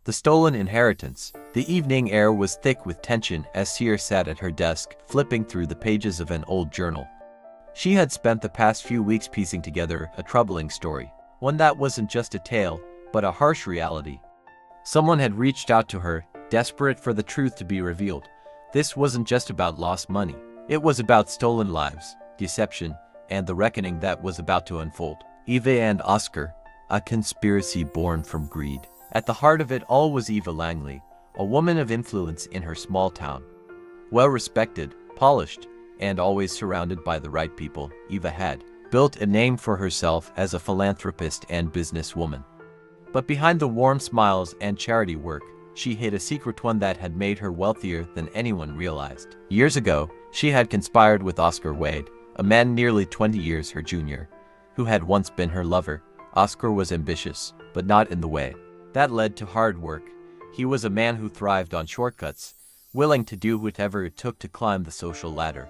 The stolen inheritance. The evening air was thick with tension as Seer sat at her desk, flipping through the pages of an old journal. She had spent the past few weeks piecing together a troubling story, one that wasn't just a tale, but a harsh reality. Someone had reached out to her, desperate for the truth to be revealed. This wasn't just about lost money. It was about stolen lives, deception, and the reckoning that was about to unfold. Eva and Oscar, a conspiracy born from greed. At the heart of it all was Eva Langley, a woman of influence in her small town. Well-respected, polished, and always surrounded by the right people, Eva had built a name for herself as a philanthropist and businesswoman. But behind the warm smiles and charity work, she hid a secret, one that had made her wealthier than anyone realized. Years ago, she had conspired with Oscar Wade, a man nearly 20 years her junior, who had once been her lover. Oscar was ambitious, but not in the way that led to hard work. He was a man who thrived on shortcuts, willing to do whatever it took to climb the social ladder.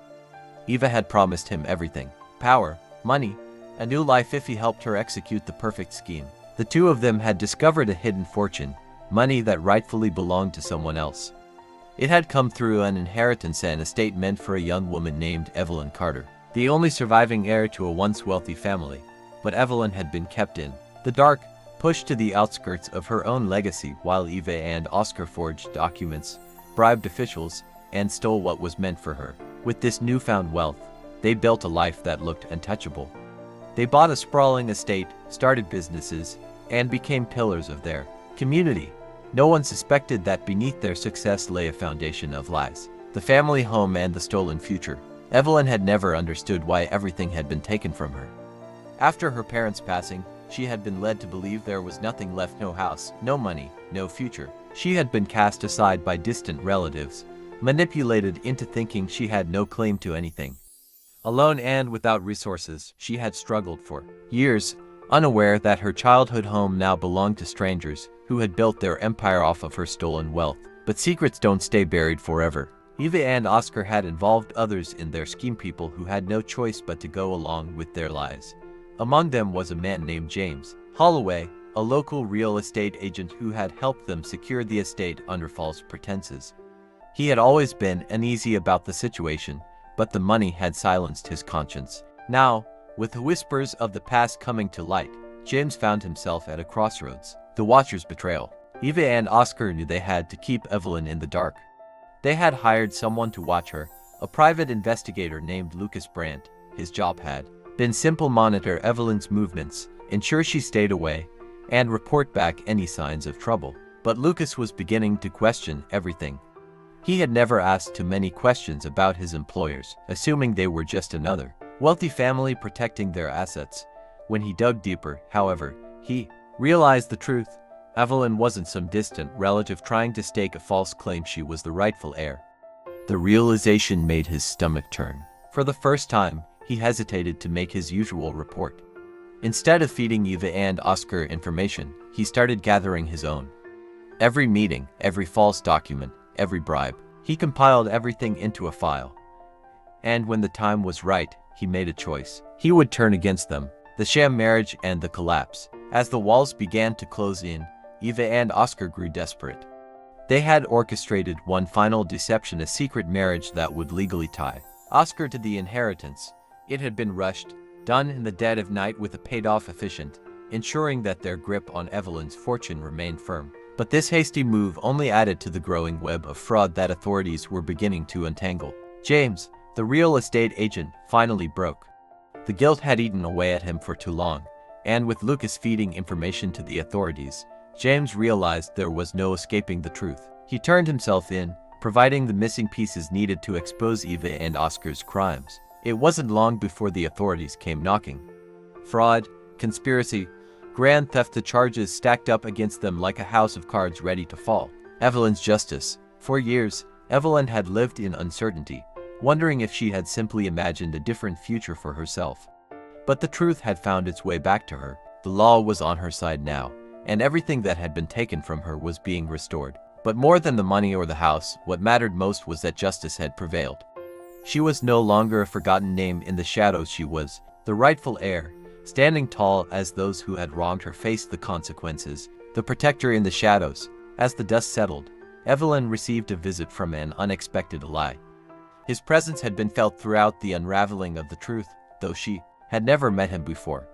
Eva had promised him everything: power, money, a new life if he helped her execute the perfect scheme. The two of them had discovered a hidden fortune, money that rightfully belonged to someone else. It had come through an inheritance, an estate meant for a young woman named Evelyn Carter, the only surviving heir to a once wealthy family. But Evelyn had been kept in the dark, pushed to the outskirts of her own legacy, while Eva and Oscar forged documents, bribed officials, and stole what was meant for her. With this newfound wealth, they built a life that looked untouchable. They bought a sprawling estate, started businesses, and became pillars of their community. No one suspected that beneath their success lay a foundation of lies: the family home and the stolen future. Evelyn had never understood why everything had been taken from her. After her parents' passing, she had been led to believe there was nothing left: no house, no money, no future. She had been cast aside by distant relatives, manipulated into thinking she had no claim to anything. Alone and without resources, she had struggled for years, unaware that her childhood home now belonged to strangers who had built their empire off of her stolen wealth. But secrets don't stay buried forever. Eva and Oscar had involved others in their scheme, people who had no choice but to go along with their lies. Among them was a man named James Holloway, a local real estate agent who had helped them secure the estate under false pretenses. He had always been uneasy about the situation, but the money had silenced his conscience. Now, with the whispers of the past coming to light, James found himself at a crossroads: the Watcher's betrayal. Eva and Oscar knew they had to keep Evelyn in the dark. They had hired someone to watch her, a private investigator named Lucas Brandt. His job had been simple: monitor Evelyn's movements, ensure she stayed away, and report back any signs of trouble. But Lucas was beginning to question everything. He had never asked too many questions about his employers, assuming they were just another wealthy family protecting their assets. When he dug deeper, however, he realized the truth. Evelyn wasn't some distant relative trying to stake a false claim. She was the rightful heir. The realization made his stomach turn. For the first time, he hesitated to make his usual report. Instead of feeding Eva and Oscar information, he started gathering his own. Every meeting, every false document, every bribe. He compiled everything into a file. And when the time was right, he made a choice. He would turn against them: the sham marriage and the collapse. As the walls began to close in, Eva and Oscar grew desperate. They had orchestrated one final deception: a secret marriage that would legally tie Oscar to the inheritance. It had been rushed, done in the dead of night with a paid-off officiant, ensuring that their grip on Evelyn's fortune remained firm. But this hasty move only added to the growing web of fraud that authorities were beginning to untangle. James, the real estate agent, finally broke. The guilt had eaten away at him for too long, and with Lucas feeding information to the authorities, James realized there was no escaping the truth. He turned himself in, providing the missing pieces needed to expose Eva and Oscar's crimes. It wasn't long before the authorities came knocking. Fraud, conspiracy, grand theft, the charges stacked up against them like a house of cards ready to fall. Evelyn's justice. For years, Evelyn had lived in uncertainty, wondering if she had simply imagined a different future for herself. But the truth had found its way back to her. The law was on her side now, and everything that had been taken from her was being restored. But more than the money or the house, what mattered most was that justice had prevailed. She was no longer a forgotten name in the shadows. She was the rightful heir, standing tall as those who had wronged her faced the consequences. The protector in the shadows, As the dust settled, Evelyn received a visit from an unexpected ally. His presence had been felt throughout the unraveling of the truth, though she had never met him before.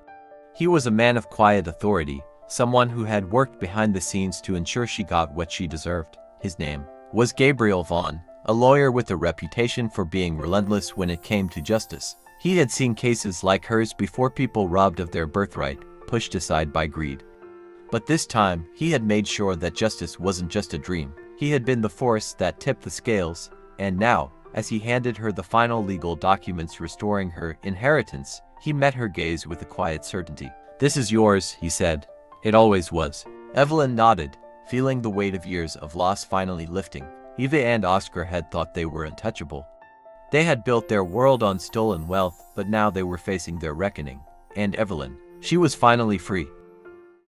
He was a man of quiet authority, someone who had worked behind the scenes to ensure she got what she deserved. His name was Gabriel Vaughn, a lawyer with a reputation for being relentless when it came to justice. He had seen cases like hers before, people robbed of their birthright, pushed aside by greed. But this time, he had made sure that justice wasn't just a dream. He had been the force that tipped the scales, and now, as he handed her the final legal documents restoring her inheritance, he met her gaze with a quiet certainty. "This is yours," he said. "It always was." Evelyn nodded, feeling the weight of years of loss finally lifting. Eva and Oscar had thought they were untouchable. They had built their world on stolen wealth, but now they were facing their reckoning. And Evelyn, she was finally free.